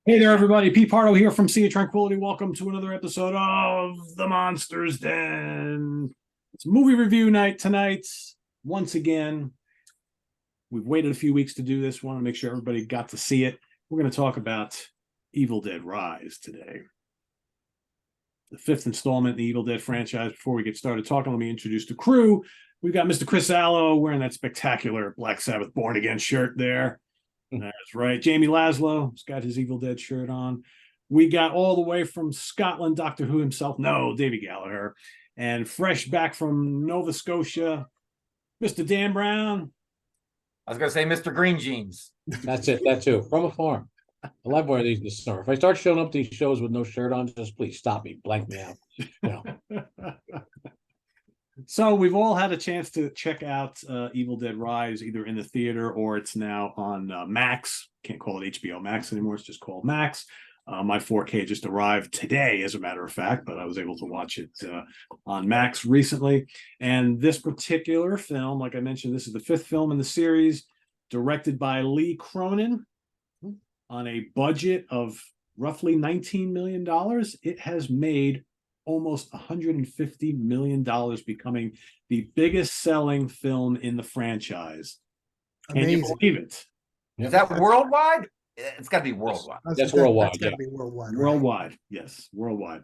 Hey there, everybody. Pete Pardo here from Sea of Tranquility. Welcome to another episode of The Monster's Den. It's movie review night tonight. Once again, we've waited a few weeks to do this one to make sure everybody got to see it. We're going to talk about Evildeadrise today. The fifth installment in the Evil Dead franchise. Before we get started talking, let me introduce the crew. We've got Mr. Chris Allo wearing that spectacular Black Sabbath Born Again shirt there. That's right. Jamie Laszlo has got his Evil Dead shirt on. We got all the way from Scotland, Doctor Who himself. No, Davy Gallagher. And fresh back from Nova Scotia, Mr. Dan Brown. I was going to say Mr. Green Jeans. That's it. That too. From a farm. I love wearing these this summer. If I start showing up to these shows with no shirt on, just please stop me, blank me out. So we've all had a chance to check out Evildeadrise either in the theater or it's now on Max. Can't call it HBO Max anymore. It's just called Max. My 4K just arrived today, as a matter of fact, but I was able to watch it on Max recently. And this particular film, like I mentioned, this is the fifth film in the series, directed by Lee Cronin on a budget of roughly $19 million. It has made almost $150 million, becoming the biggest selling film in the franchise. Can you believe it? Is that worldwide? It's got to be worldwide. That's worldwide. That's got to be worldwide. Right? Worldwide, yes, worldwide.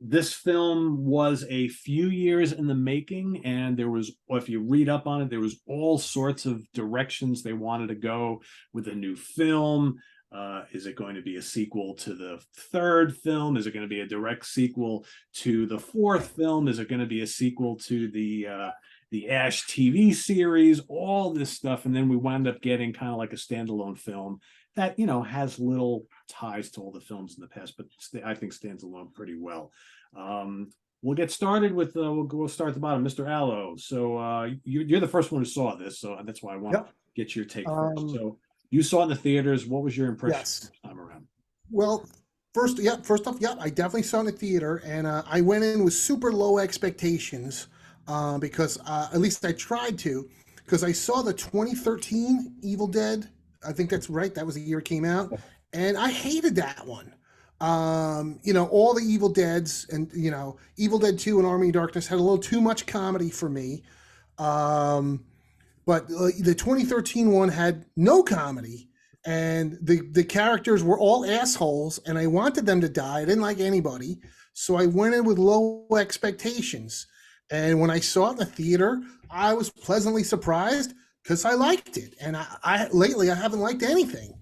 This film was a few years in the making, and there was, if you read up on it, there was all sorts of directions they wanted to go with a new film. Is it going to be a sequel to the third film? Is it going to be a direct sequel to the fourth film? Is it going to be a sequel to the Ash TV series? All this stuff, and then we wound up getting kind of like a standalone film that, you know, has little ties to all the films in the past, but I think stands alone pretty well. We'll get started with we'll start at the bottom, Mr. Allo. So you're the first one who saw this, so that's why I want to get your take first. So you saw it in the theaters. What was your impression this time around? Well, first off, I definitely saw it in the theater, and I went in with super low expectations because at least I tried to, because I saw the 2013 Evil Dead. I think that's right. That was the year it came out, and I hated that one. All the Evil Deads and, Evil Dead 2 and Army of Darkness had a little too much comedy for me. But the 2013 one had no comedy, and the characters were all assholes, and I wanted them to die. I didn't like anybody, so I went in with low expectations. And when I saw it in the theater, I was pleasantly surprised because I liked it. And I lately I haven't liked anything.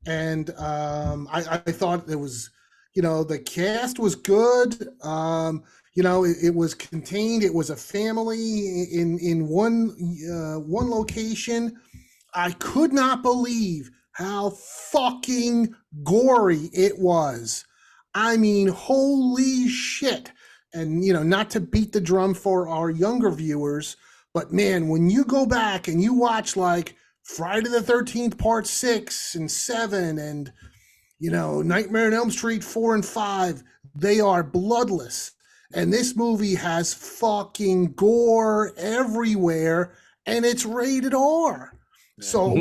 And I thought it was, the cast was good. It was contained. It was a family in one location. I could not believe how fucking gory it was. I mean, holy shit. And, not to beat the drum for our younger viewers, but man, when you go back and you watch like Friday the 13th Part 6 and 7 and, Nightmare on Elm Street 4 and 5, they are bloodless. And this movie has fucking gore everywhere, and it's rated R. Yeah. So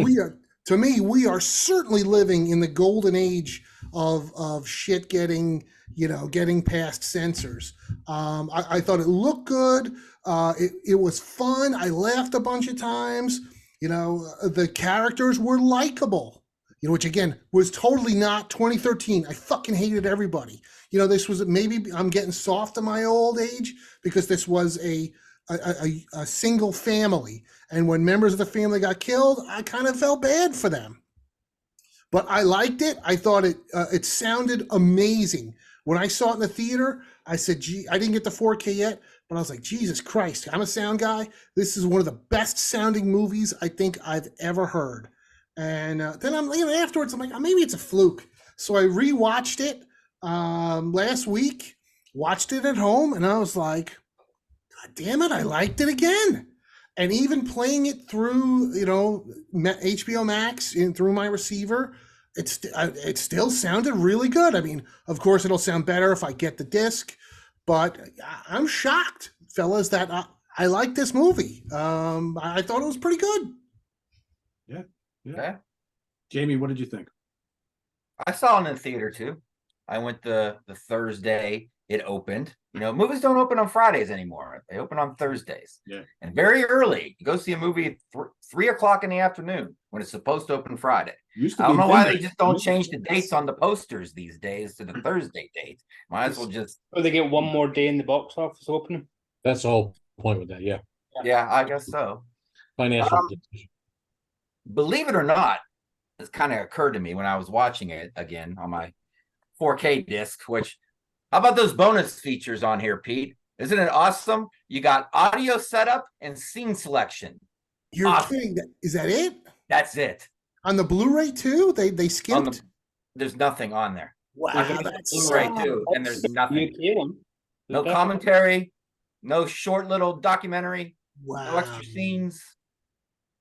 we are certainly living in the golden age of shit getting past censors. I thought it looked good. It was fun. I laughed a bunch of times. The characters were likable, which again was totally not 2013. I fucking hated everybody. This was, maybe I'm getting soft in my old age, because this was a single family. And when members of the family got killed, I kind of felt bad for them. But I liked it. I thought it sounded amazing. When I saw it in the theater, I said, gee, I didn't get the 4K yet, but I was like, Jesus Christ, I'm a sound guy. This is one of the best sounding movies I think I've ever heard. And then afterwards, I'm like, maybe it's a fluke. So I rewatched it last week, watched it at home, and I was like, God damn it, I liked it again. And even playing it through, HBO Max and through my receiver, it still sounded really good. I mean, of course, it'll sound better if I get the disc, but I'm shocked, fellas, that I like this movie. I thought it was pretty good. Yeah. Jamie, what did you think? I saw it in the theater too. I went the Thursday it opened. You know, movies don't open on Fridays anymore. They open on Thursdays. Yeah. And very early. You go see a movie at 3 o'clock in the afternoon when it's supposed to open Friday. Used to I don't be know why they midnight. just don't change the dates on the posters these days to the Thursday date. Might as well just. Or they get one more day in the box office opening. That's the whole point with that. Yeah. Yeah, I guess so. Financial decision. Believe it or not, this kind of occurred to me when I was watching it again on my 4K disc, which, how about those bonus features on here, Pete? Isn't it awesome? You got audio setup and scene selection. You're Awesome. kidding. Is that it? That's it. On the Blu-ray too? They skipped? There's nothing on there. Wow, that's Blu-ray so- too, and there's nothing. UK one. No commentary, no short little documentary, wow. no extra scenes,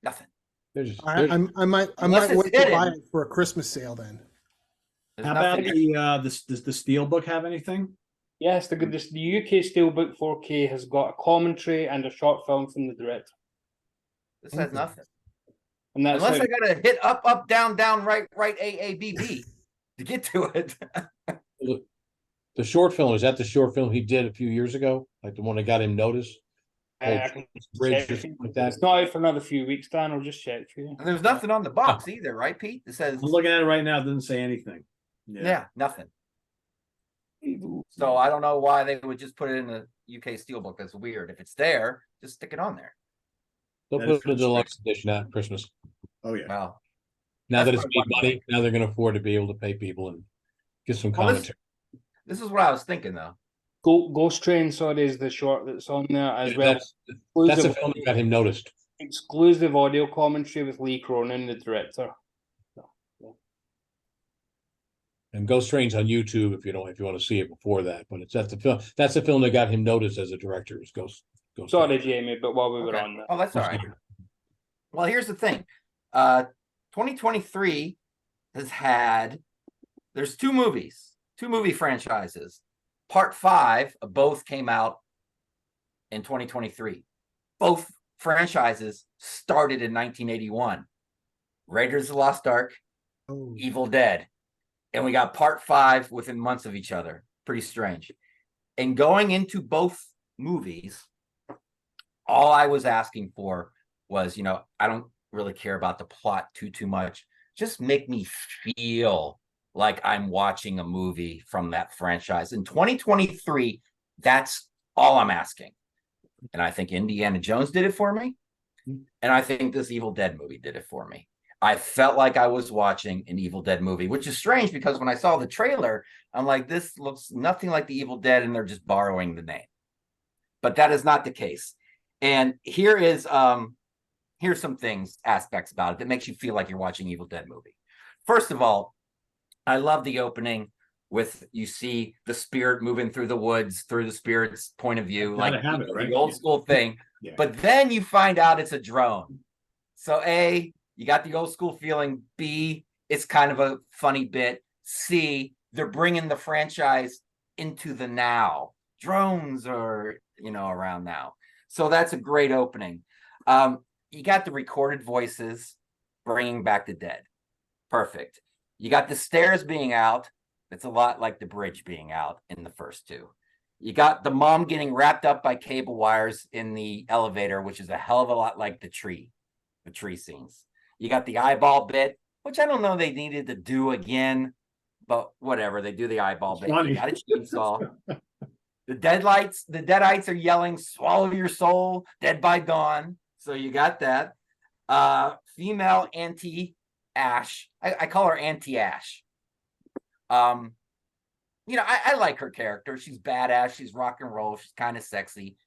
nothing. They're just, I might Unless it's wait to buy hidden. it for a Christmas sale then. There's How about nothing. does the Steelbook have anything? Yes, the UK Steelbook 4K has got a commentary and a short film from the director. This has nothing. And that's Unless how- I gotta hit up, up, down, down, right, A, A, B, B to get to it. the short film, is that the short film he did a few years ago? Like the one that got him noticed? I can Bridge check or it. something like that? It's not out for another few weeks, Dan. I'll just check for you. And there's nothing on the box either, right, Pete? It says, I'm looking at it right now. It doesn't say anything. yeah, nothing. So I don't know why they would just put it in the UK Steelbook. That's weird. If it's there, just stick it on there. They'll That is put a deluxe edition out at Christmas. Oh yeah. Well, Now that That's it's what made money, now they're gonna afford to be able to pay people and get some Well, commentary. this is what I was thinking though. Ghost Train, sorry, is the short that's on there as Yeah, well. that's a Exclusive, film that got him noticed. exclusive audio commentary with Lee Cronin, the director. And Ghost Train's on YouTube if you want to see it before that. But that's the film that got him noticed as a director, is Ghost Sorry, Train. Jamie, but while we were Okay. on that. Oh, that's all right. Well, here's the thing. 2023 has had, there's two movie franchises. Part 5 of both came out in 2023. Both franchises started in 1981. Raiders of the Lost Ark, Oh. Evil Dead. And we got part 5 within months of each other. Pretty strange. And going into both movies, all I was asking for was, I don't really care about the plot too much. Just make me feel like I'm watching a movie from that franchise. In 2023, that's all I'm asking. And I think Indiana Jones did it for me. And I think this Evil Dead movie did it for me. I felt like I was watching an Evil Dead movie, which is strange because when I saw the trailer, I'm like, this looks nothing like the Evil Dead, and they're just borrowing the name. But that is not the case. And here's some aspects about it that makes you feel like you're watching Evil Dead movie. First of all, I love the opening with, you see the spirit moving through the woods, through the spirit's point of view, like Gotta have it, right? the old school thing. Yeah. But then you find out it's a drone. So A, you got the old school feeling. B, it's kind of a funny bit. C, they're bringing the franchise into the now. Drones are, around now. So that's a great opening. You got the recorded voices bringing back the dead. Perfect. You got the stairs being out. It's a lot like the bridge being out in the first two. You got the mom getting wrapped up by cable wires in the elevator, which is a hell of a lot like the tree scenes. You got the eyeball bit, which I don't know they needed to do again, but whatever. They do the eyeball bit. Funny. You got a chainsaw. The Deadites are yelling, "Swallow your soul, dead by dawn." So you got that. Female anti-Ash. I call her anti-Ash. I like her character. She's badass. She's rock and roll. She's kind of sexy.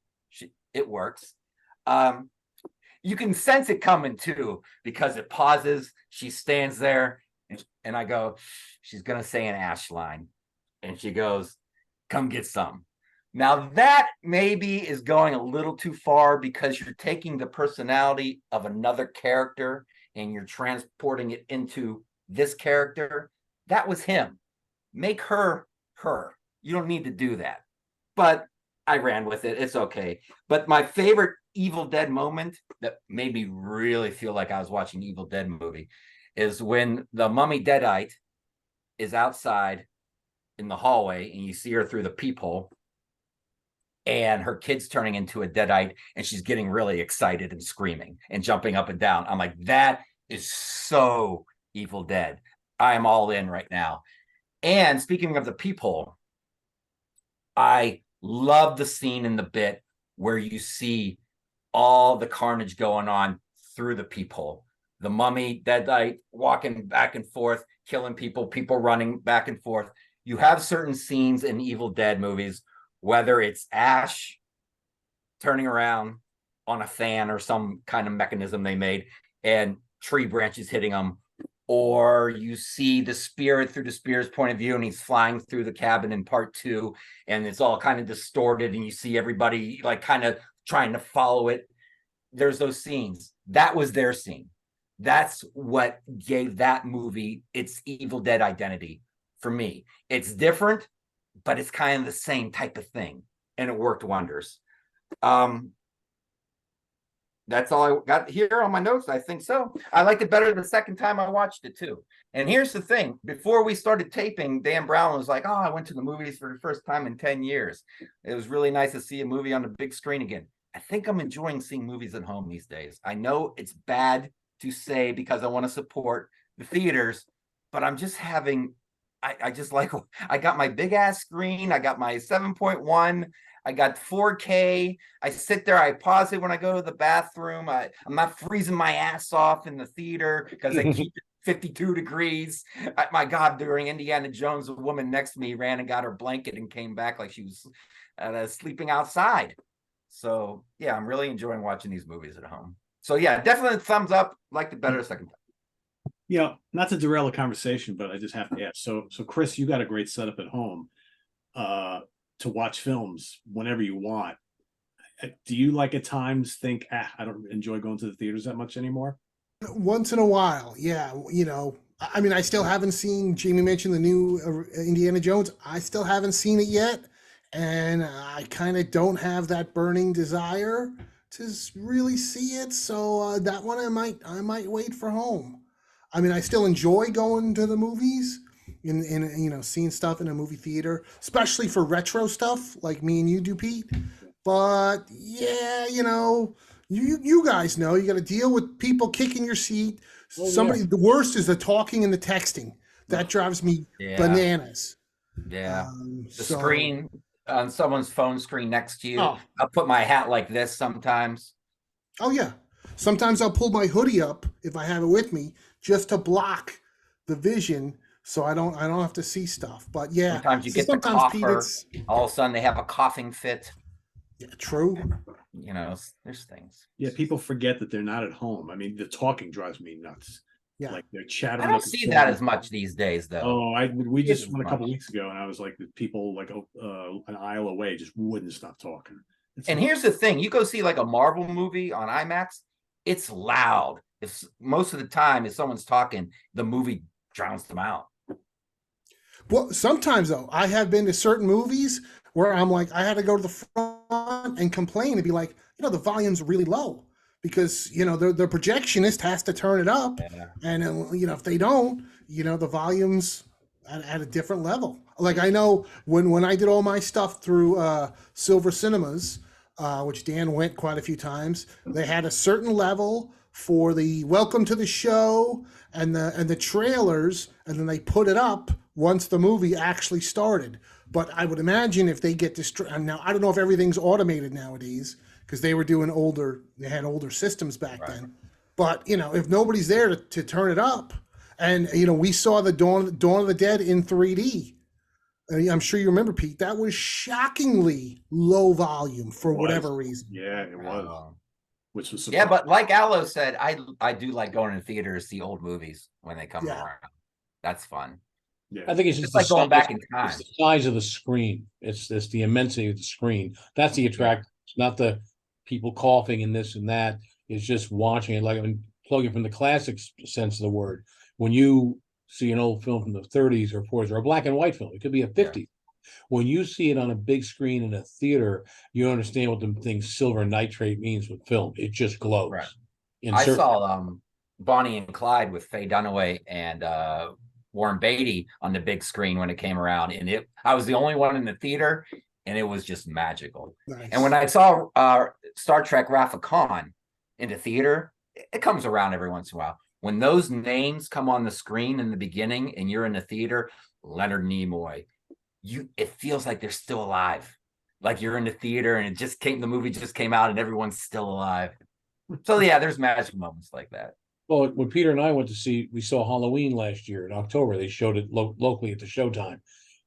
It works. You can sense it coming too, because it pauses. She stands there and I go, she's going to say an Ash line. And she goes, "Come get some." Now that maybe is going a little too far, because you're taking the personality of another character and you're transporting it into this character. That was him. Make her her. You don't need to do that. But I ran with it. It's okay. But my favorite Evil Dead moment that made me really feel like I was watching an Evil Dead movie is when the mummy Deadite is outside in the hallway, and you see her through the peephole, and her kid's turning into a deadite, and she's getting really excited and screaming and jumping up and down. I'm like, that is so Evil Dead. I am all in right now. And speaking of the peephole, I love the scene in the bit where you see all the carnage going on through the peephole. The mummy, deadite, walking back and forth, killing people, people running back and forth. You have certain scenes in Evil Dead movies, whether it's Ash turning around on a fan or some kind of mechanism they made and tree branches hitting him, or you see the spirit through the spirit's point of view and he's flying through the cabin in part 2 and it's all kind of distorted and you see everybody like kind of trying to follow it. There's those scenes. That was their scene. That's what gave that movie its Evil Dead identity for me. It's different, but it's kind of the same type of thing, and it worked wonders. That's all I got here on my notes. I think so. I liked it better the second time I watched it too. And here's the thing: before we started taping, Dan Brown was like, "Oh, I went to the movies for the first time in 10 years. It was really nice to see a movie on the big screen again." I think I'm enjoying seeing movies at home these days. I know it's bad to say because I want to support the theaters, but I'm just having. I just like, I got my big ass screen. I got my 7.1. I got 4K. I sit there. I pause it when I go to the bathroom. I'm not freezing my ass off in the theater because I keep it 52 degrees. My God, during Indiana Jones, a woman next to me ran and got her blanket and came back like she was sleeping outside. So yeah, I'm really enjoying watching these movies at home. So yeah, definitely thumbs up. Liked it better the second time. Yeah, not to derail the conversation, but I just have to ask. So Chris, you got a great setup at home to watch films whenever you want. Do you like at times think, I don't enjoy going to the theaters that much anymore? Once in a while, yeah. You know, I mean, I still haven't seen, Jamie mentioned the new Indiana Jones. I still haven't seen it yet. And I kind of don't have that burning desire to really see it. So that one I might wait for home. I mean, I still enjoy going to the movies and you know, seeing stuff in a movie theater, especially for retro stuff like me and you do, Pete. But yeah, you know, you guys know you got to deal with people kicking your seat. Somebody, the worst is the talking and the texting. That drives me bananas. Yeah. The screen on someone's phone screen next to you. Oh. I'll put my hat like this sometimes. Oh yeah. Sometimes I'll pull my hoodie up if I have it with me just to block the vision so I don't have to see stuff. But yeah, sometimes you get the cougher. Pete, all of a sudden they have a coughing fit. Yeah, true. You know, there's things. Yeah, people forget that they're not at home. I mean, the talking drives me nuts. Yeah, like they're chattering. I don't see that as much these days, though. Oh, we just went a couple weeks ago, and I was like, the people like an aisle away just wouldn't stop talking. And here's the thing: you go see like a Marvel movie on IMAX, it's loud. If most of the time, if someone's talking, the movie drowns them out. Well, sometimes though, I have been to certain movies where I'm like, I had to go to the front and complain and be like, you know, the volume's really low because, you know, the projectionist has to turn it up. Yeah. And, you know, if they don't, you know, the volume's at a different level. Like I know when I did all my stuff through Silver Cinemas, which Dan went quite a few times, they had a certain level for the welcome to the show and the trailers, and then they put it up once the movie actually started. But I would imagine if they get now, I don't know if everything's automated nowadays because they had older systems back then. But you know, if nobody's there to turn it up, and you know, we saw the Dawn of the Dead in 3D. I'm sure you remember, Pete. That was shockingly low volume for whatever reason. Yeah, it was. Which was surprising. Yeah, but like Laszlo said, I do like going to theaters to see old movies when they come around. That's fun. Yeah. I think it's just like going back in time. It's the size of the screen. It's the immensity of the screen. That's the attraction. It's not the people coughing and this and that. It's just watching it. Like I mean, plugging from the classic sense of the word. When you see an old film from the 30s or 40s or a black and white film, it could be a 50s. Yeah. When you see it on a big screen in a theater, you understand what the thing silver nitrate means with film. It just glows. Right. I saw Bonnie and Clyde with Faye Dunaway and Warren Beatty on the big screen when it came around, and I was the only one in the theater, and it was just magical. Nice. And when I saw Star Trek Wrath of Khan in the theater, it comes around every once in a while. When those names come on the screen in the beginning and you're in the theater, Leonard Nimoy, it feels like they're still alive. Like you're in the theater and the movie just came out and everyone's still alive. So yeah, there's magic moments like that. Well, when Peter and I went to we saw Halloween last year in October. They showed it locally at the Showtime.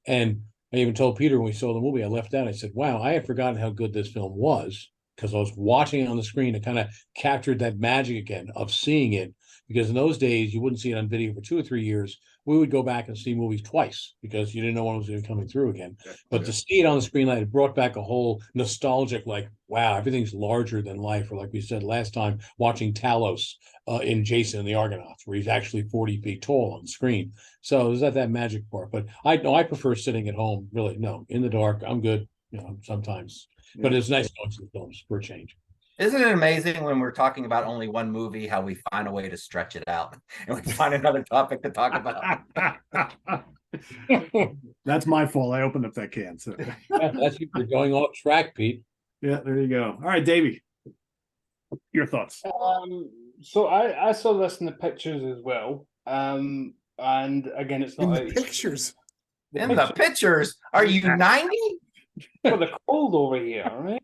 And I even told Peter when we saw the movie, I left out, I said, wow, I had forgotten how good this film was because I was watching it on the screen. It kind of captured that magic again of seeing it. Because in those days, you wouldn't see it on video for 2 or 3 years. We would go back and see movies twice because you didn't know when it was even coming through again. But to see it on the screen, like, it brought back a whole nostalgic, like, wow, everything's larger than life. Or like we said last time, watching Talos in Jason and the Argonauts, where he's actually 40 feet tall on the screen. So there's that magic part. But I prefer sitting at home. Really, no, in the dark, I'm good. Sometimes. But it's nice going to the films for a change. Isn't it amazing when we're talking about only one movie, how we find a way to stretch it out and we find another topic to talk about? That's my fault. I opened up that can. So that's you're going off track, Pete. Yeah, there you go. All right, Davey, your thoughts. So I saw this in the pictures as well. And again, it's not in the pictures. The pictures? Are you 90? For the cold over here, right?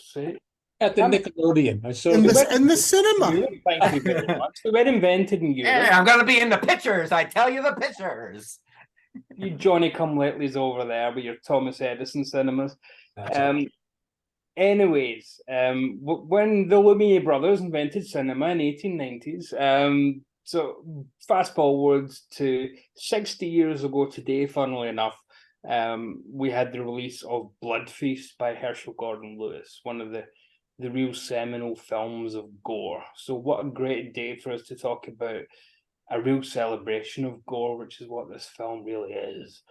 See. At the Nickelodeon. I saw in the cinema. Thank you very much. They were invented in Europe. Yeah, I'm going to be in the pictures. I tell you the pictures. You Johnny Come Latelys over there with your Thomas Edison cinemas. Anyways, when the Lumiere brothers invented cinema in 1890s, so fast forwards to 60 years ago today, funnily enough, we had the release of Blood Feast by Herschel Gordon Lewis, one of the real seminal films of gore. So what a great day for us to talk about a real celebration of gore, which is what this film really is.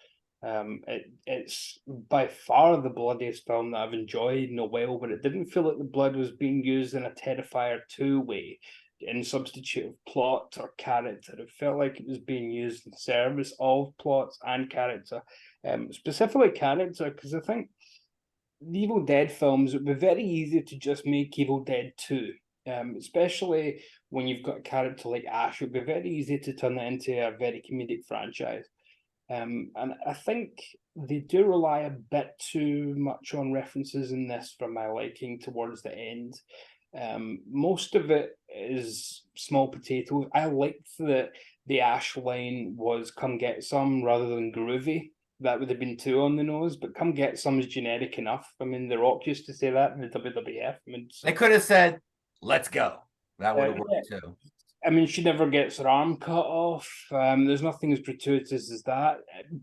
It's by far the bloodiest film that I've enjoyed in a while, but it didn't feel like the blood was being used in a Terrifier 2 way, in substitute of plot or character. It felt like it was being used in service of plots and character, specifically character, because I think the Evil Dead films, it would be very easy to just make Evil Dead 2, especially when you've got a character like Ash. It would be very easy to turn that into a very comedic franchise. And I think they do rely a bit too much on references in this for my liking towards the end. Most of it is small potatoes. I liked that the Ash line was "come get some" rather than "groovy." That would have been too on the nose, but "come get some" is generic enough. I mean, The Rock used to say that in the WWF. I mean, they could have said, "Let's go." That would have worked too. I mean, she never gets her arm cut off. There's nothing as gratuitous as that.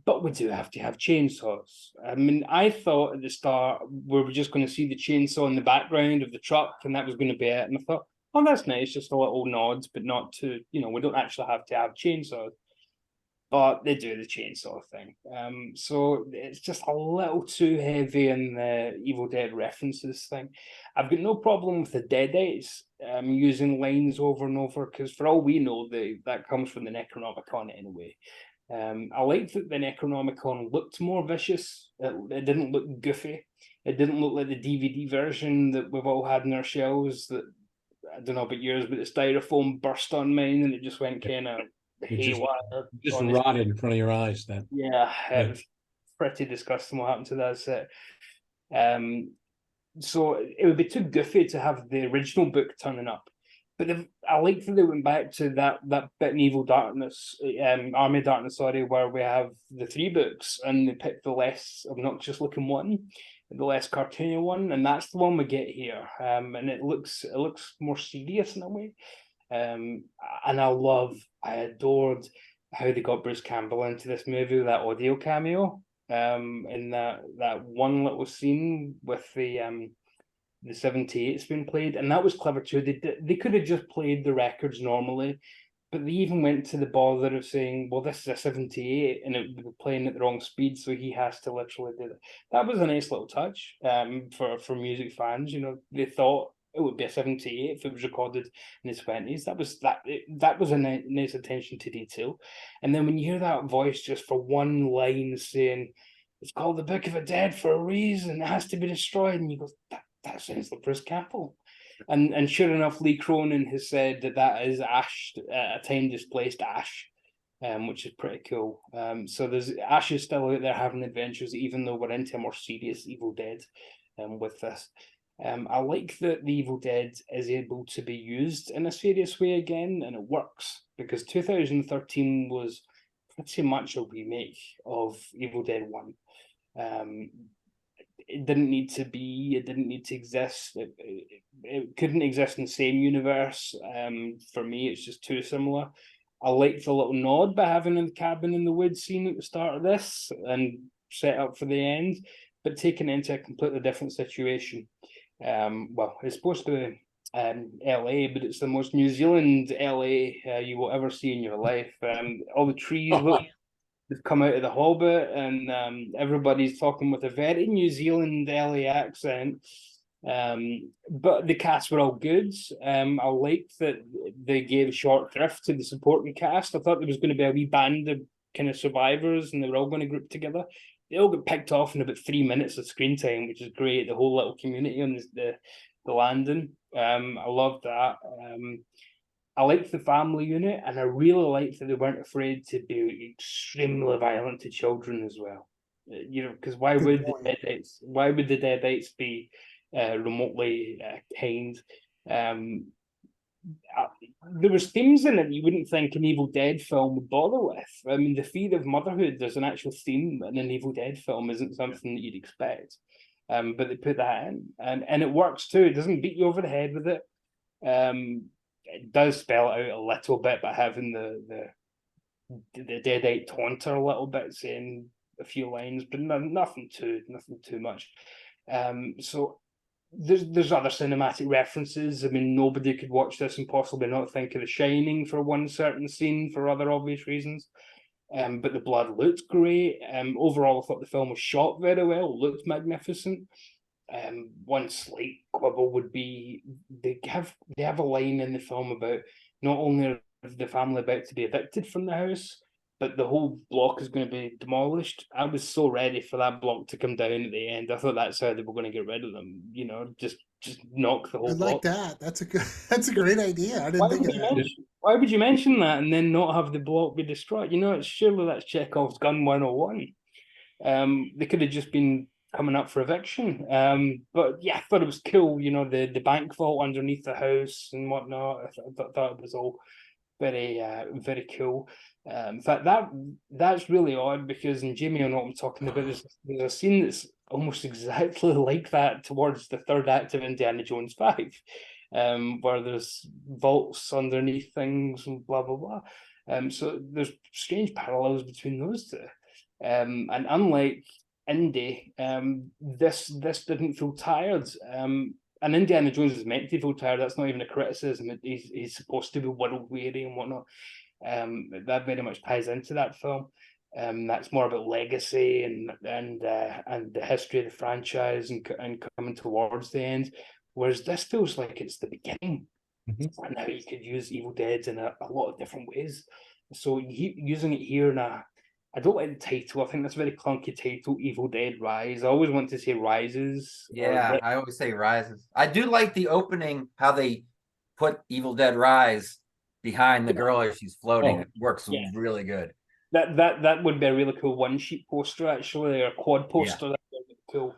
But we do have to have chainsaws. I mean, I thought at the start we were just going to see the chainsaw in the background of the truck, and that was going to be it. And I thought, oh, that's nice, just a little nods, but not to, we don't actually have to have chainsaws. But they do the chainsaw thing. So it's just a little too heavy in the Evil Dead references thing. I've got no problem with the Deadites using lines over and over, because for all we know, that comes from the Necronomicon anyway. I liked that the Necronomicon looked more vicious. It didn't look goofy. It didn't look like the DVD version that we've all had in our shelves that, I don't know about yours, but the styrofoam burst on mine and it just went kind of haywire. Just rotted in front of your eyes then. Yeah, it was pretty disgusting what happened to that set. So it would be too goofy to have the original book turning up. But I like that they went back to that bit in Evil Darkness, Army of Darkness, where we have the 3 books and they picked the less obnoxious looking one, the less cartoony one, and that's the one we get here. And it looks more serious in a way. And I adored how they got Bruce Campbell into this movie with that audio cameo. In that one little scene with the 78's been played, and that was clever too. They could have just played the records normally, but they even went to the bother of saying, well, this is a 78 and it would be playing at the wrong speed, so he has to literally do that. That was a nice little touch for music fans. They thought it would be a 78 if it was recorded in the 20s. That was a nice attention to detail. And then when you hear that voice just for one line saying, "It's called the Book of the Dead for a reason, it has to be destroyed," and you go, that sounds like Bruce Campbell. And sure enough, Lee Cronin has said that is Ash, a time displaced Ash, which is pretty cool. So there's Ash is still out there having adventures, even though we're into a more serious Evil Dead with this. I like that the Evil Dead is able to be used in a serious way again, and it works, because 2013 was pretty much a remake of Evil Dead 1. It didn't need to be, it didn't need to exist, it couldn't exist in the same universe. For me, it's just too similar. I like the little nod by having the cabin in the woods scene at the start of this and set up for the end, but taking it into a completely different situation. Well, it's supposed to be LA, but it's the most New Zealand LA you will ever see in your life. All the trees look, they've come out of the Hobbit, and everybody's talking with a very New Zealand LA accent. But the cast were all good. I liked that they gave short shrift to the supporting cast. I thought there was going to be a wee band of kind of survivors, and they were all going to group together. They all got picked off in about 3 minutes of screen time, which is great. The whole little community on the landing. I loved that. I liked the family unit, and I really liked that they weren't afraid to be extremely violent to children as well. Because why would the Deadites be remotely kind? There was themes in it you wouldn't think an Evil Dead film would bother with. I mean, the fear of motherhood, there's an actual theme in an Evil Dead film, isn't something that you'd expect. But they put that in, and it works too. It doesn't beat you over the head with it. It does spell it out a little bit by having the Deadite taunter a little bit, saying a few lines, but nothing too much. So there's other cinematic references. I mean, nobody could watch this and possibly not think of The Shining for one certain scene for other obvious reasons. But the blood looked great. Overall, I thought the film was shot very well, looked magnificent. One slight quibble would be they have a line in the film about not only are the family about to be evicted from the house, but the whole block is going to be demolished. I was so ready for that block to come down at the end. I thought that's how they were going to get rid of them. Just knock the whole I like block. that. That's a great idea. I didn't think of that. Why would you mention that and then not have the block be destroyed? Surely that's Chekhov's gun 101. They could have just been coming up for eviction. But yeah, I thought it was cool. The bank vault underneath the house and whatnot. I thought it was all very very cool. In fact, that's really odd, because, and Jamie will know what I'm talking about, there's a scene that's almost exactly like that towards the third act of Indiana Jones 5, where there's vaults underneath things and blah blah blah. So there's strange parallels between those two. And unlike Indy, this didn't feel tired. And Indiana Jones is meant to feel tired. That's not even a criticism. He's supposed to be world weary and whatnot. That very much ties into that film. That's more about legacy and the history of the franchise and coming towards the end. Whereas this feels like it's the beginning. Mm-hmm. And how you could use Evil Dead in a lot of different ways. So using it here in I don't like the title. I think that's a very clunky title, evildeadrise. I always want to say Rises. Yeah, I always say Rises. I do like the opening, how they put Evil Dead Rise behind the girl as she's floating. It works really good. That would be a really cool one-sheet poster, actually, or quad poster. Yeah. That would be a cool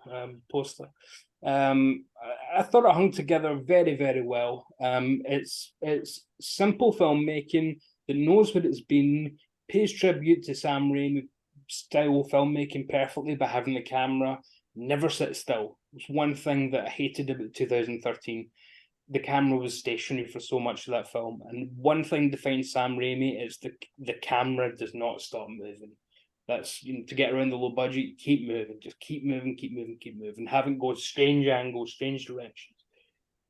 poster. I thought it hung together very, very well. It's simple filmmaking that knows what it's been, pays tribute to Sam Raimi style filmmaking perfectly by having the camera never sit still. It's one thing that I hated about 2013. The camera was stationary for so much of that film, and one thing defines Sam Raimi is the camera does not stop moving. That's to get around the low budget, keep moving, just keep moving, having go strange angles, strange directions.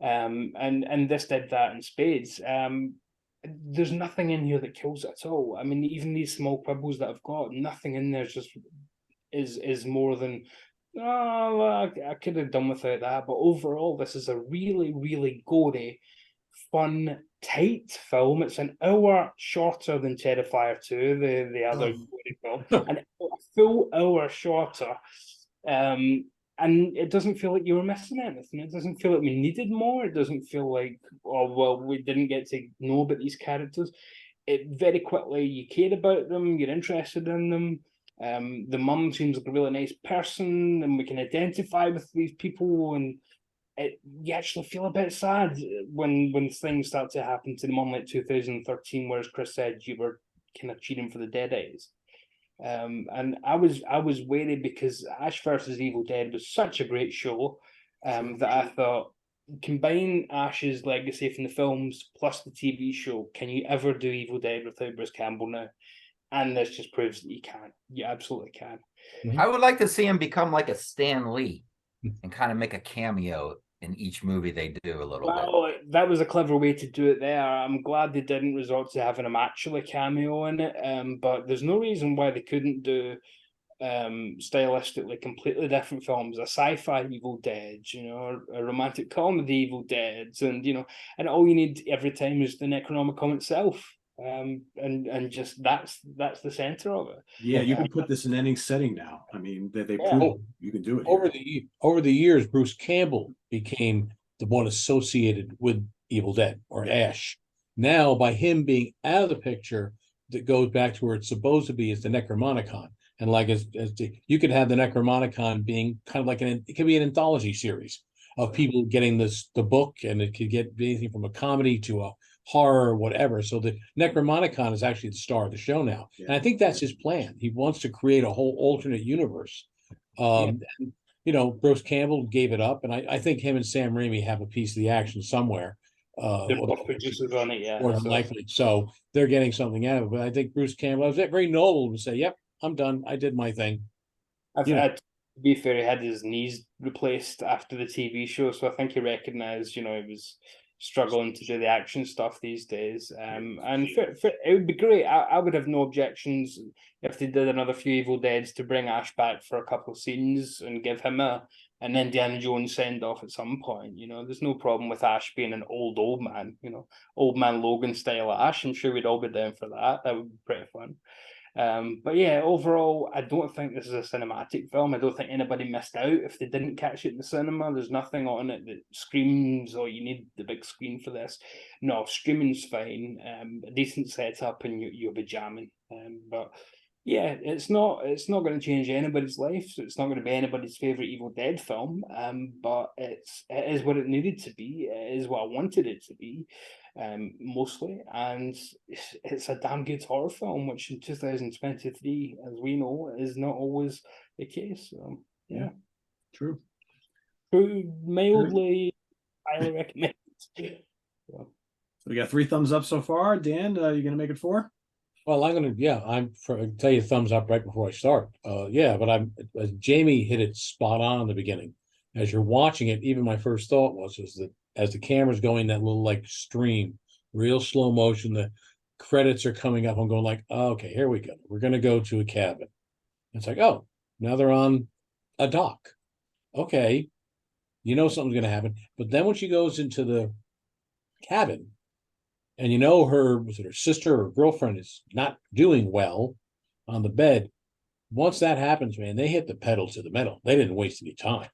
And this did that in spades. There's nothing in here that kills it at all. I mean, even these small quibbles that I've got, nothing in there just is more than Oh, well, I could have done without that, but overall, this is a really, really gory, fun, tight film. It's an hour shorter than Terrifier 2, the other Oh. gory film, and a full hour shorter. And it doesn't feel like you were missing anything. It doesn't feel like we needed more. It doesn't feel like, oh, well, we didn't get to know about these characters. It very quickly, you care about them, you're interested in them. The mum seems like a really nice person, and we can identify with these people, and you actually feel a bit sad when things start to happen to them, on like 2013, whereas Chris said you were kind of cheering for the Deadites. And I was wary because Ash versus Evil Dead was such a great show, that I thought, combine Ash's legacy from the films plus the TV show, can you ever do Evil Dead without Bruce Campbell now? And this just proves that you can. You absolutely can. I would like to see him become like a Stan Lee and kind of make a cameo in each movie they do a little bit. Well, that was a clever way to do it there. I'm glad they didn't resort to having him actually cameo in it. But there's no reason why they couldn't do stylistically completely different films, a sci-fi Evil Dead, a romantic comedy Evil Dead, and all you need every time is the Necronomicon itself. And just that's the center of it. Yeah, you can put this in any setting now. I mean, they Yeah. prove you can do it. Over the years, Bruce Campbell became the one associated with Evil Dead or Ash. Now, by him being out of the picture, that goes back to where it's supposed to be, is the Necronomicon. And like you could have the Necronomicon being kind of like it could be an anthology series of people getting the book, and it could get anything from a comedy to a horror or whatever. So the Necronomicon is actually the star of the show now. Yeah. And I think that's his plan. He wants to create a whole alternate universe. And, Bruce Campbell gave it up, and I think him and Sam Raimi have a piece of the action somewhere. They're both producers on it, yeah. More than likely. So they're getting something out of it. But I think Bruce Campbell was very noble to say, yep, I'm done. I did my thing. To be fair, he had his knees replaced after the TV show, so I think he recognized, he was struggling to do the action stuff these days. And it would be great. I would have no objections if they did another few Evil Deads to bring Ash back for a couple of scenes and give him an Indiana Jones send off at some point. There's no problem with Ash being an old man. Old man Logan style Ash. I'm sure we'd all be down for that. That would be pretty fun. But yeah, overall, I don't think this is a cinematic film. I don't think anybody missed out if they didn't catch it in the cinema. There's nothing on it that screams, "Oh, you need the big screen for this." No, screaming's fine. A decent setup, and you'll be jamming. But yeah, it's not going to change anybody's life. So it's not going to be anybody's favorite Evil Dead film. But it is what it needed to be. It is what I wanted it to be. Mostly, and it's a damn good horror film, which in 2023, as we know, is not always the case. So yeah, True. Mildly, highly recommend. So we got 3 thumbs up so far. Dan, you gonna make it 4? Well, I'm tell you thumbs up right before I start. But Jamie hit it spot on in the beginning. As you're watching it, even my first thought was that as the camera's going that little like stream, real slow motion, the credits are coming up. I'm going like, oh, okay, here we go. We're going to go to a cabin. It's like, oh, now they're on a dock. Okay, something's going to happen. But then when she goes into the cabin, and her sister or girlfriend is not doing well on the bed. Once that happens, man, they hit the pedal to the metal. They didn't waste any time.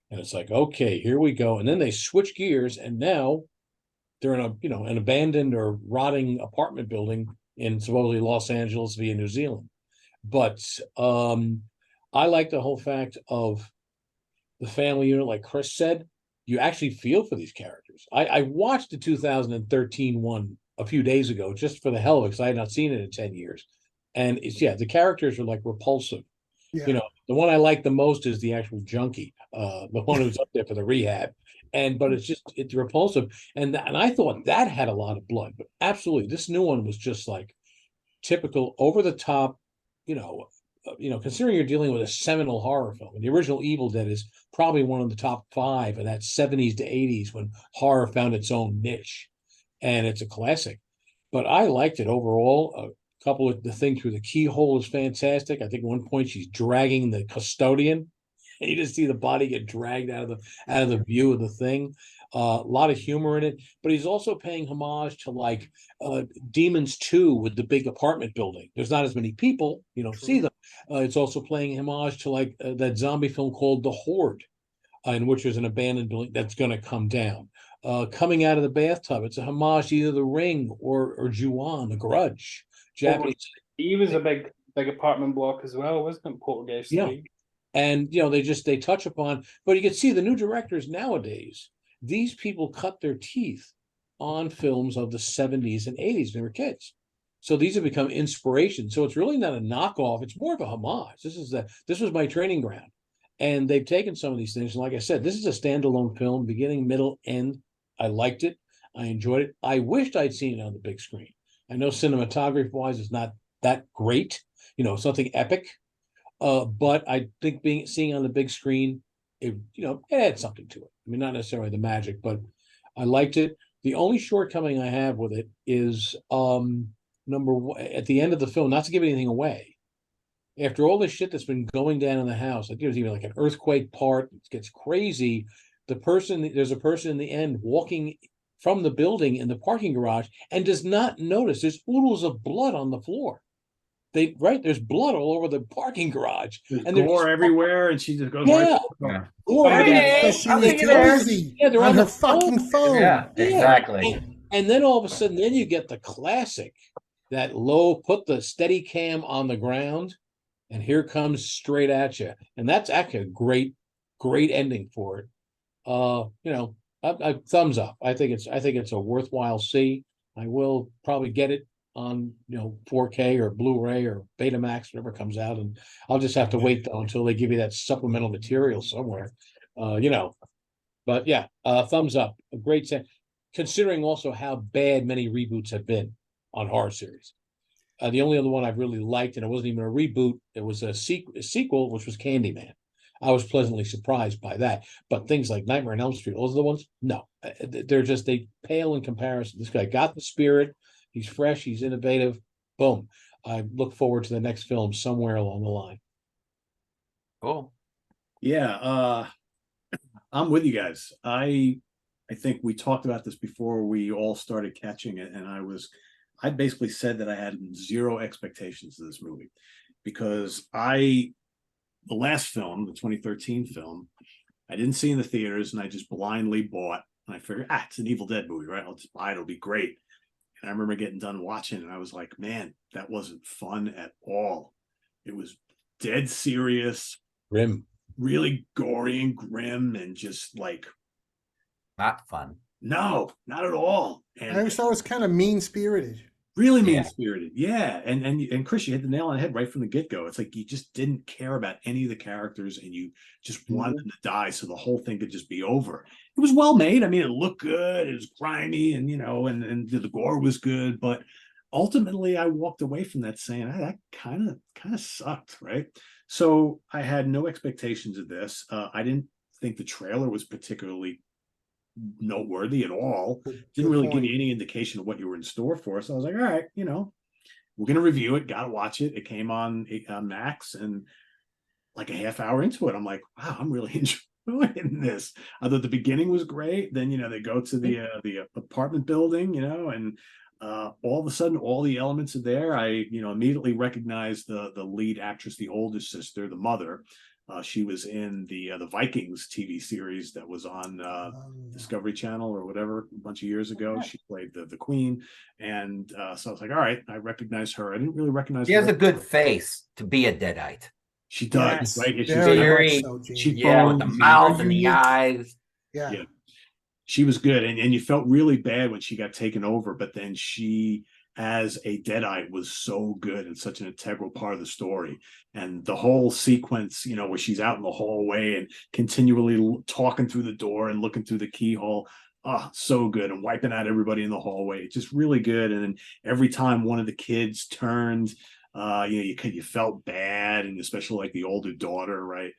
And it's like, okay, here we go. And then they switch gears, and now they're in an abandoned or rotting apartment building in supposedly Los Angeles via New Zealand. But I like the whole fact of the family unit, like Chris said. You actually feel for these characters. I watched the 2013 one a few days ago just for the hell of it, because I had not seen it in 10 years. And the characters are like repulsive. Yeah. The one I like the most is the actual junkie, the one who's up there for the rehab. But it's repulsive. And I thought that had a lot of blood, but absolutely. This new one was just like typical over the top, considering you're dealing with a seminal horror film. And the original Evil Dead is probably one of the top 5 of that 70s to 80s when horror found its own niche. And it's a classic. But I liked it overall. A couple of the things through the keyhole is fantastic. I think at one point she's dragging the custodian and you just see the body get dragged out of the view of the thing. A lot of humor in it, but he's also paying homage to like Demons 2 with the big apartment building. There's not as many people, you don't see them. It's also playing homage to like that zombie film called The Horde, in which there's an abandoned building that's going to come down. Coming out of the bathtub, it's a homage to either The Ring or Ju-on, The Grudge. Japanese. He was a big apartment block as well, wasn't it? Poltergeist 3. And they touch upon, but you can see the new directors nowadays, these people cut their teeth on films of the 70s and 80s when they were kids. So these have become inspiration. So it's really not a knockoff, it's more of a homage. This was my training ground. And they've taken some of these things. And like I said, this is a standalone film, beginning, middle, end. I liked it. I enjoyed it. I wished I'd seen it on the big screen. I know cinematography-wise, it's not that great, something epic. But I think seeing on the big screen, it had something to it. I mean, not necessarily the magic, but I liked it. The only shortcoming I have with it is number one, at the end of the film, not to give anything away. After all the shit that's been going down in the house, like there's even like an earthquake part, it gets crazy. There's a person in the end walking from the building in the parking garage and does not notice there's oodles of blood on the floor. There's blood all over the parking garage. There's and gore everywhere, and she just goes Because she was too busy they're on her fucking phone. Yeah, exactly. And then all of a sudden, then you get the classic, that low, put the steady cam on the ground, and here comes straight at you. And that's actually a great ending for it. I thumbs up. I think it's a worthwhile see. I will probably get it on 4K or Blu-ray or Betamax, whatever comes out, and I'll just have to wait though until they give you that supplemental material somewhere. But yeah, thumbs up. A great set, considering also how bad many reboots have been on horror series. The only other one I've really liked, and it wasn't even a reboot, it was a sequel, which was Candyman. I was pleasantly surprised by that. But things like Nightmare on Elm Street, those are the ones? No. They pale in comparison. This guy got the spirit. He's fresh. He's innovative. Boom. I look forward to the next film somewhere along the line. Cool. Yeah. I'm with you guys. I think we talked about this before we all started catching it. And I basically said that I had zero expectations of this movie because the last film, the 2013 film, I didn't see in the theaters and I just blindly bought. And I figured, it's an Evil Dead movie, right? I'll just buy it. It'll be great. And I remember getting done watching and I was like, man, that wasn't fun at all. It was dead serious. Grim. Really gory and grim and just like. Not fun. No, not at all. And I always thought it was kind of mean-spirited. Really mean-spirited. Yeah. And Chris, you hit the nail on the head right from the get-go. It's like you just didn't care about any of the characters and you just wanted them to die so the whole thing could just be over. It was well made. I mean, it looked good. It was grimy and and the gore was good. But ultimately I walked away from that saying, that kind of sucked, right? So I had no expectations of this. I didn't think the trailer was particularly noteworthy at all. Didn't really give you any indication of what you were in store for. So I was like, all right, we're gonna review it, gotta watch it. It came on Max, and like a half hour into it, I'm like, wow, I'm really enjoying this. I thought the beginning was great. Then they go to the apartment building, and all of a sudden all the elements are there. I immediately recognized the lead actress, the older sister, the mother. She was in the Vikings TV series that was on Discovery Channel or whatever a bunch of years ago. She played the queen, and so I was like, all right, I recognize her. I didn't really recognize. She has a good face to be a Deadite. She does, right? She's very, with the mouth and the eyes. Yeah. She was good, and you felt really bad when she got taken over, but then she, as a Deadite, was so good and such an integral part of the story. And the whole sequence, where she's out in the hallway and continually talking through the door and looking through the keyhole, so good, and wiping out everybody in the hallway, just really good. And then every time one of the kids turned, you felt bad, and especially like the older daughter, right?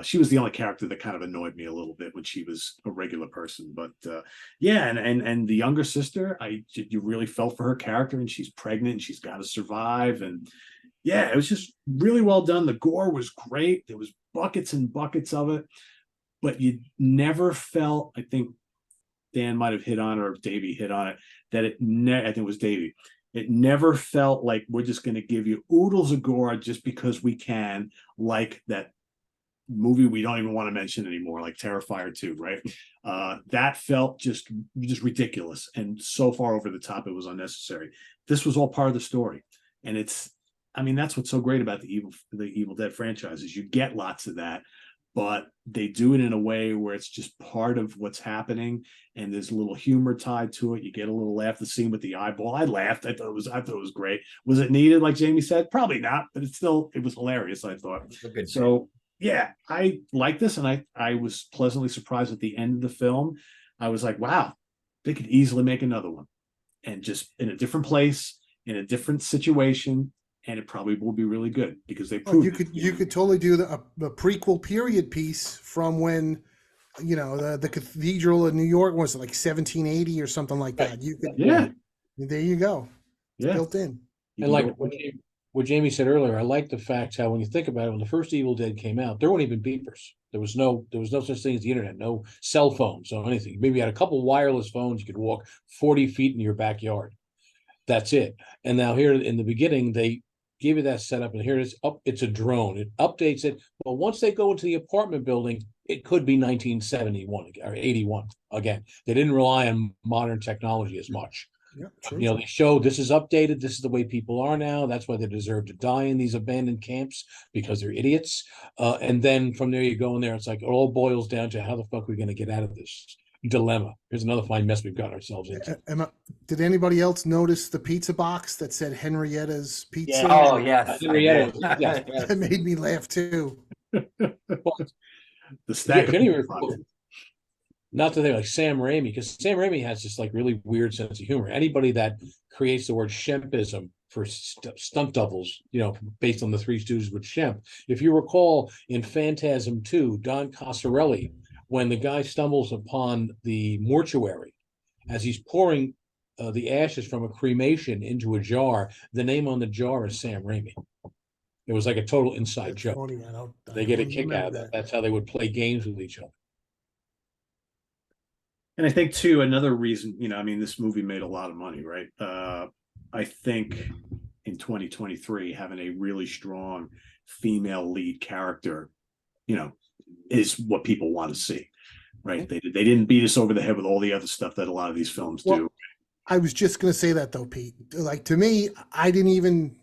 She was the only character that kind of annoyed me a little bit when she was a regular person. But and the younger sister, you really felt for her character, and she's pregnant and she's got to survive. And Yeah, it was just really well done. The gore was great. There was buckets and buckets of it, but you never felt, I think Dan might have hit on it, or Davy hit on it, that I think it was Davy. It never felt like we're just going to give you oodles of gore just because we can, like that movie we don't even want to mention anymore, like Terrifier 2, right? That felt just ridiculous and so far over the top it was unnecessary. This was all part of the story, and that's what's so great about the Evil Dead franchise is you get lots of that, but they do it in a way where it's just part of what's happening, and there's a little humor tied to it. You get a little laugh. The scene with the eyeball, I laughed. I thought it was great. Was it needed, like Jamie said? Probably not, but it was hilarious, I thought. So yeah, I like this, and I was pleasantly surprised at the end of the film. I was like, wow, they could easily make another one, and just in a different place, in a different situation, and it probably will be really good because they proved you could totally do the prequel period piece from when the cathedral in New York was like 1780 or something like that. You could, there you go. It's built in. And like what Jamie said earlier, I like the fact how when you think about it, when the first Evil Dead came out, there weren't even beepers. There was no such thing as the internet, no cell phones or anything. Maybe you had a couple wireless phones, you could walk 40 feet in your backyard. That's it. And now here in the beginning, they give you that setup, and here it is. It's a drone. It updates it. Well, once they go into the apartment building, it could be 1971 or 81 again. They didn't rely on modern technology as much. Yeah, they show this is updated. This is the way people are now. That's why they deserve to die in these abandoned camps, because they're idiots. And then from there you go in there. It's like it all boils down to how the fuck are we going to get out of this dilemma. Here's another fine mess we've got ourselves into. Did anybody else notice the pizza box that said Henrietta's Pizza? Yeah. Oh yes, Henrietta. yes. That made me laugh too. The stack not to think like Sam Raimi, because Sam Raimi has this like really weird sense of humor. Anybody that creates the word Shempism for stunt doubles, based on the Three Stooges with Shemp. If you recall in Phantasm 2, Don Coscarelli, when the guy stumbles upon the mortuary, as he's pouring the ashes from a cremation into a jar, the name on the jar is Sam Raimi. It was like a total inside joke. Funny. They get a kick out of that. That's how they would play games with each other. And I think too, another reason, this movie made a lot of money, right? I think in 2023, having a really strong female lead character, is what people want to see, right? They didn't beat us over the head with all the other stuff that a lot of these films do. I was just going to say that though, Pete. Like, to me, I didn't even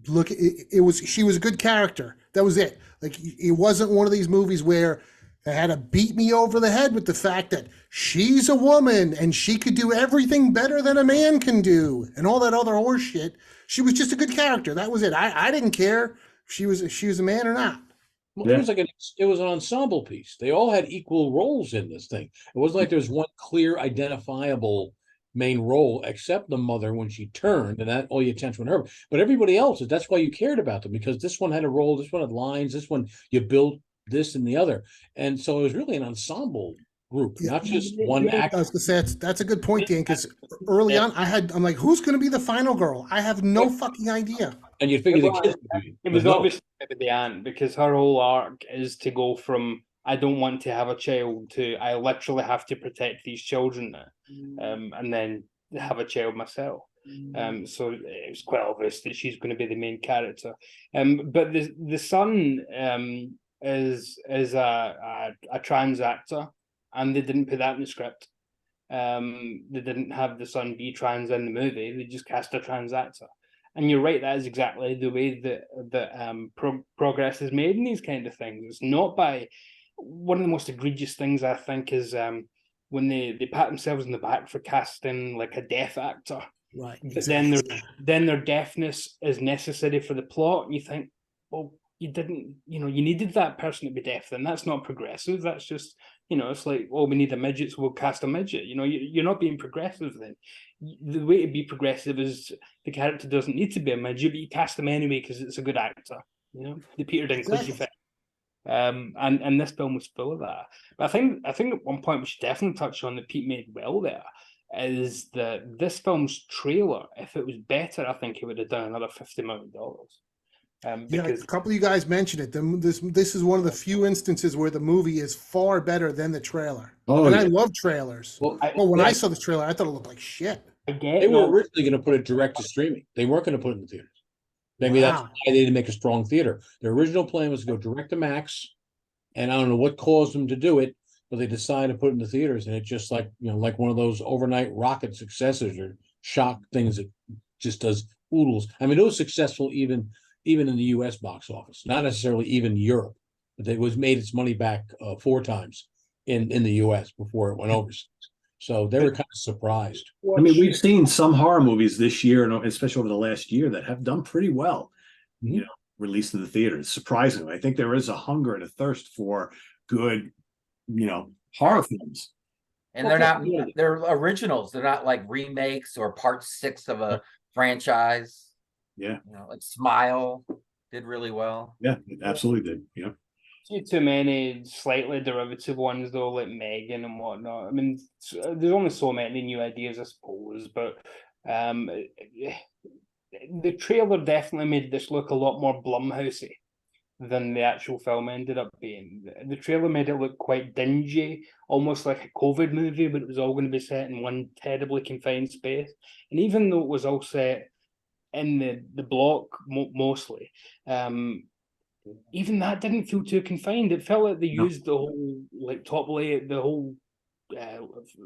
look. She was a good character. That was it. Like, it wasn't one of these movies where they had to beat me over the head with the fact that she's a woman and she could do everything better than a man can do and all that other horse shit. She was just a good character. That was it. I didn't care if she was a man or not. Well, it was an ensemble piece. They all had equal roles in this thing. It wasn't like there was one clear, identifiable main role, except the mother when she turned, and that all your attention on her. But everybody else, that's why you cared about them, because this one had a role, this one had lines, this one you built this and the other, and so it was really an ensemble group, not just one actor. I was gonna say that's a good point, Dan, because early on I'm like, who's going to be the final girl? I have no fucking idea. And you figure the kids would be. It was obviously the aunt, because her whole arc is to go from I don't want to have a child to I literally have to protect these children now, and then have a child myself. So it was quite obvious that she's going to be the main character. But the son is a trans actor, and they didn't put that in the script. They didn't have the son be trans in the movie. They just cast a trans actor. And you're right, that is exactly the way that progress is made in these kind of things. It's not by one of the most egregious things, I think, is when they pat themselves in the back for casting like a deaf actor. Right. But then their deafness is necessary for the plot, and you think, well, you didn't, you needed that person to be deaf. Then that's not progressive. That's just, it's like, oh, we need a midget, so we'll cast a midget. You're not being progressive then. The way to be progressive is the character doesn't need to be a midget, but you cast them anyway because it's a good actor. The Peter Dinklage effect. And this film was full of that. But I think at one point we should definitely touch on that Pete made well there, is that this film's trailer, if it was better, I think it would have done another $50 million. Yeah, Because a couple of you guys mentioned it. This is one of the few instances where the movie is far better than the trailer. Oh, And yeah. I love trailers. Well, But when they, I saw this trailer, I thought it looked like shit. I get they were not originally going to put it direct to streaming. They weren't going to put it in the theaters. Maybe that's Wow. why they didn't make a strong theater. Their original plan was to go direct to Max, and I don't know what caused them to do it, but they decided to put it in the theaters, and it just like like one of those overnight rocket successes or shock things that just does oodles. I mean, it was successful even in the U.S. box office, not necessarily even Europe, but it was made its money back 4 times in the U.S. before it went overseas. So they were kind of surprised. I mean, we've seen some horror movies this year, and especially over the last year, that have done pretty well, Mhm. released in the theaters. Surprisingly, I think there is a hunger and a thirst for good, horror films. And they're originals. They're not like remakes or part 6 of a franchise. Yeah. Like Smile did really well. Yeah, it absolutely did. Yeah. too many slightly derivative ones though, like Megan and whatnot. I mean, there's only so many new ideas, I suppose, but the trailer definitely made this look a lot more Blumhousey than the actual film ended up being. The trailer made it look quite dingy, almost like a COVID movie, but it was all going to be set in one terribly confined space. And even though it was all set in the block mostly, even that didn't feel too confined. It felt like they used the whole top layer, the whole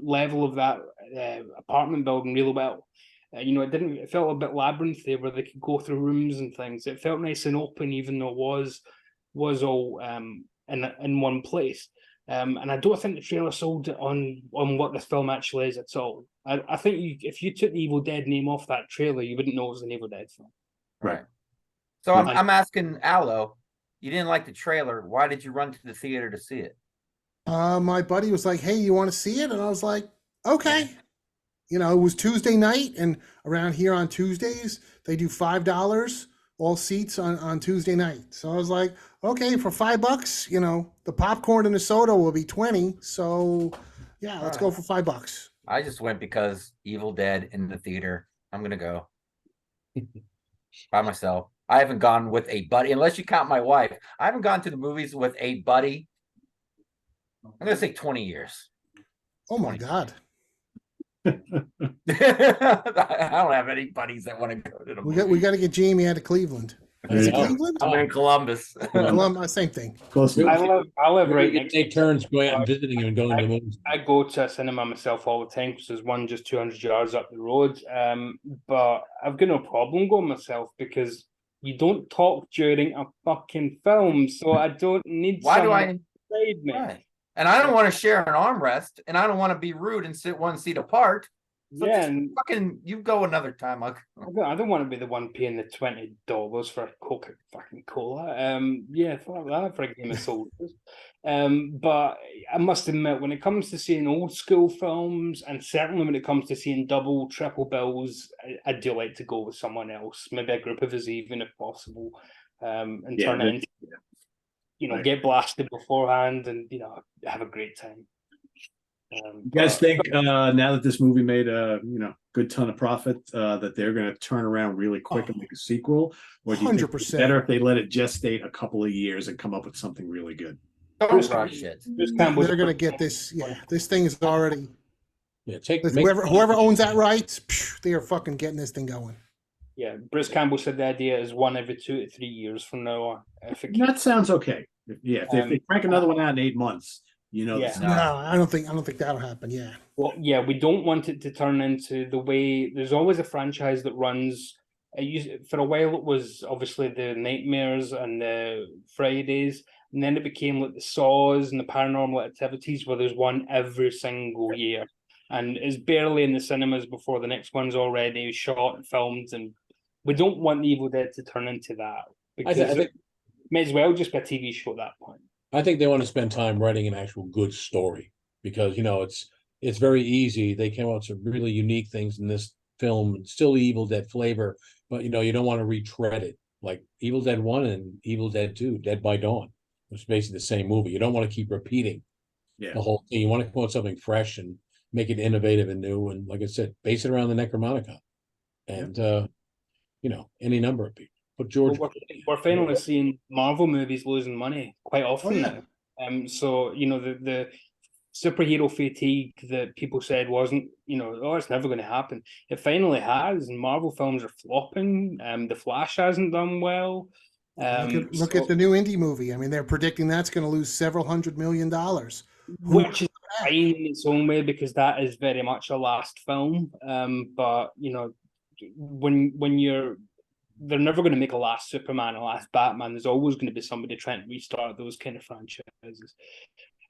level of that apartment building really well. It felt a bit labyrinthy where they could go through rooms and things. It felt nice and open, even though it was all in one place. And I don't think the trailer sold on what this film actually is at all. I think if you took the Evil Dead name off that trailer, you wouldn't know it was an Evil Dead film. Right. So I'm asking Allo, you didn't like the trailer. Why did you run to the theater to see it? My buddy was like, "Hey, you want to see it?" And I was like, "Okay." It was Tuesday night, and around here on Tuesdays, they do $5 all seats on Tuesday night. So I was like, okay, for $5, the popcorn and the soda will be 20. So yeah, let's go for $5. I just went because Evil Dead in the theater. I'm gonna go by myself. I haven't gone with a buddy, unless you count my wife. I haven't gone to the movies with a buddy. I'm gonna say 20 years. Oh my God. I don't have any buddies that want to go to the movie. We got to get Jamie out of Cleveland. Is it Cleveland? I'm in Columbus. Same thing. Close enough. I live right next. Take turns going out and visiting him and going to the movies. I go to a cinema myself all the time because there's one just 200 yards up the road. But I've got no problem going myself because you don't talk during a fucking film, so I don't need. Why do I? Beside me. Right. And I don't want to share an armrest, and I don't want to be rude and sit one seat apart. So yeah, and you go another time. I don't want to be the one paying the $20 for a Coca-Cola. Yeah, fuck that for a game of soldiers. But I must admit, when it comes to seeing old school films, and certainly when it comes to seeing double, triple bills, I do like to go with someone else, maybe a group of us, even if possible, and turn it into, get blasted beforehand, and have a great time. You guys think now that this movie made a good ton of profit that they're going to turn around really quick and make a sequel, or do you think it's better if they let it gestate a couple of years and come up with something really good? Don't rush it. They're going to get this. Yeah, this thing is already. Yeah, whoever owns that rights, they are fucking getting this thing going. Yeah, Bruce Campbell said the idea is one every 2 to 3 years from now on. That sounds okay. If they crank another one out in 8 months. No, I don't think that'll happen. Yeah. Well, yeah, we don't want it to turn into the way. There's always a franchise that runs. For a while, it was obviously the Nightmares and the Fridays, and then it became like the Saws and the Paranormal Activities, where there's one every single year, and it's barely in the cinemas before the next one's already shot and filmed. And we don't want the Evil Dead to turn into that because I think it may as well just be a TV show at that point. I think they want to spend time writing an actual good story because it's very easy. They came out with some really unique things in this film, still the Evil Dead flavor, but you don't want to retread it like Evil Dead 1 and Evil Dead 2, Dead by Dawn, which is basically the same movie. You don't want to keep repeating the whole thing. You want to come out with something fresh and make it innovative and new, and like I said, base it around the Necromonicon and any number of people. But George, We're finally seeing Marvel movies losing money quite often yeah. now. So the superhero fatigue that people said wasn't, oh, it's never going to happen. It finally has, and Marvel films are flopping. The Flash hasn't done well. Look at the new indie movie. I mean, they're predicting that's going to lose several $100 million. Which is fine in its own way, because that is very much a last film. But when they're never going to make a last Superman, a last Batman. There's always going to be somebody trying to restart those kind of franchises.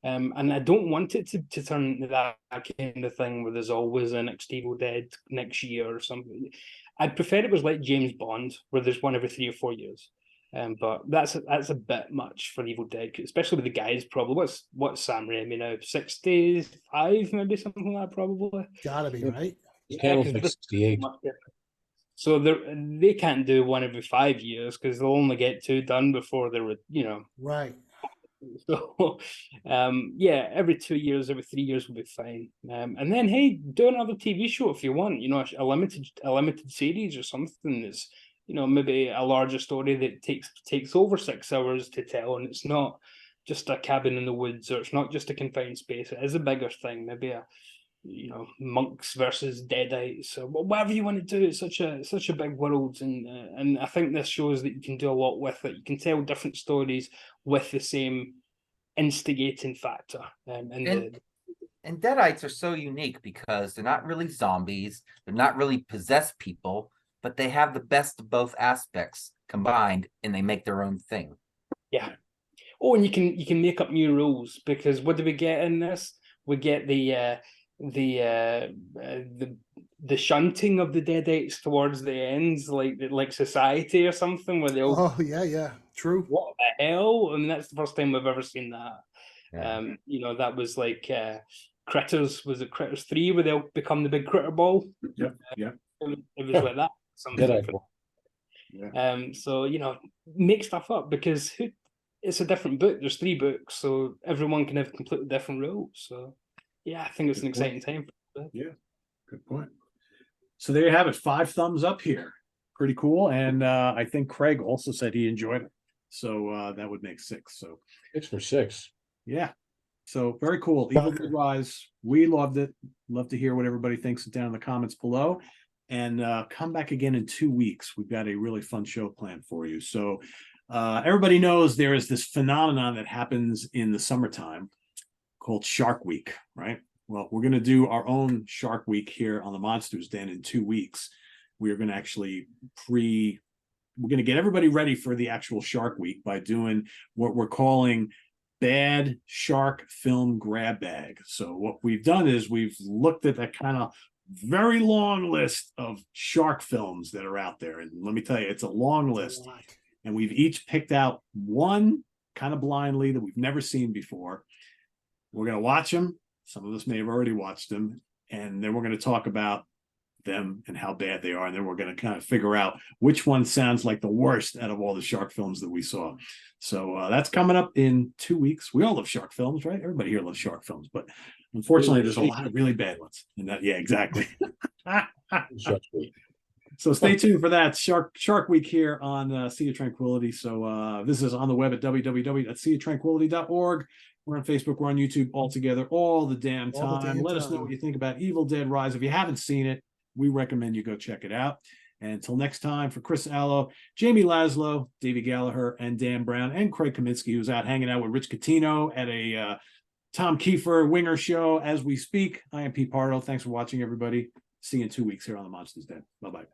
And I don't want it to turn into that kind of thing where there's always a next Evil Dead next year or something. I'd prefer it was like James Bond, where there's one every 3 or 4 years. But that's a bit much for Evil Dead, especially with the guys. Probably what's Sam Raimi now? 65, maybe something like that. Probably Gotta be right. Candle's like 68. So they can't do one every 5 years because they'll only get 2 done before they're Right. So every 2 years, every 3 years will be fine. And then hey, do another TV show if you want. A limited series or something that's maybe a larger story that takes over 6 hours to tell, and it's not just a cabin in the woods, or it's not just a confined space. It is a bigger thing, maybe a monks versus deadites, or whatever you want to do. It's such a big world, and I think this shows that you can do a lot with it. You can tell different stories with the same instigating factor. And deadites are so unique because they're not really zombies, they're not really possessed people, but they have the best of both aspects combined, and they make their own thing. Yeah. Oh, and you can make up new rules, because what do we get in this? We get the shunting of the deadites towards the ends, like Society or something, where they all. Oh yeah, true. What the hell? I mean, that's the first time we've ever seen that. Yeah. That was like Critters. Was it Critters 3 where they'll become the big critter ball? Yeah. It was like that. Something. Yeah. So make stuff up, because it's a different book. There's 3 books, so everyone can have completely different rules. So yeah, I think it's an exciting time. Yeah, good point. So there you have it. 5 thumbs up here. Pretty cool. And I think Craig also said he enjoyed it. So that would make 6. So 6 for 6. Yeah. So very cool. Evildeadrise. We loved it. Love to hear what everybody thinks down in the comments below. And come back again in 2 weeks. We've got a really fun show planned for you. So everybody knows there is this phenomenon that happens in the summertime called Shark Week, right? Well, we're going to do our own Shark Week here on the Monsters Den in 2 weeks. We are going to actually we're going to get everybody ready for the actual Shark Week by doing what we're calling Bad Shark Film Grab Bag. So what we've done is we've looked at that kind of very long list of shark films that are out there. And let me tell you, it's a long list. And we've each picked out one kind of blindly that we've never seen before. We're going to watch them. Some of us may have already watched them. And then we're going to talk about them and how bad they are. And then we're going to kind of figure out which one sounds like the worst out of all the shark films that we saw. So that's coming up in 2 weeks. We all love shark films, right? Everybody here loves shark films, but unfortunately, there's a lot of really bad ones. And that, yeah, exactly. So stay tuned for that Shark Week here on Sea of Tranquility. So this is on the web at www.seaoftranquility.org. We're on Facebook, we're on YouTube, all together, all the damn time. Let us know what you think about Evildeadrise. If you haven't seen it, we recommend you go check it out. And until next time, for Chris Allo, Jamie Laszlo, Davy Gallagher, and Dan Brown, and Craig Kaminsky, who's out hanging out with Rich Catino at a Tom Kiefer Winger show as we speak. I am Pete Pardo. Thanks for watching, everybody. See you in 2 weeks here on the Monsters Den. Bye-bye.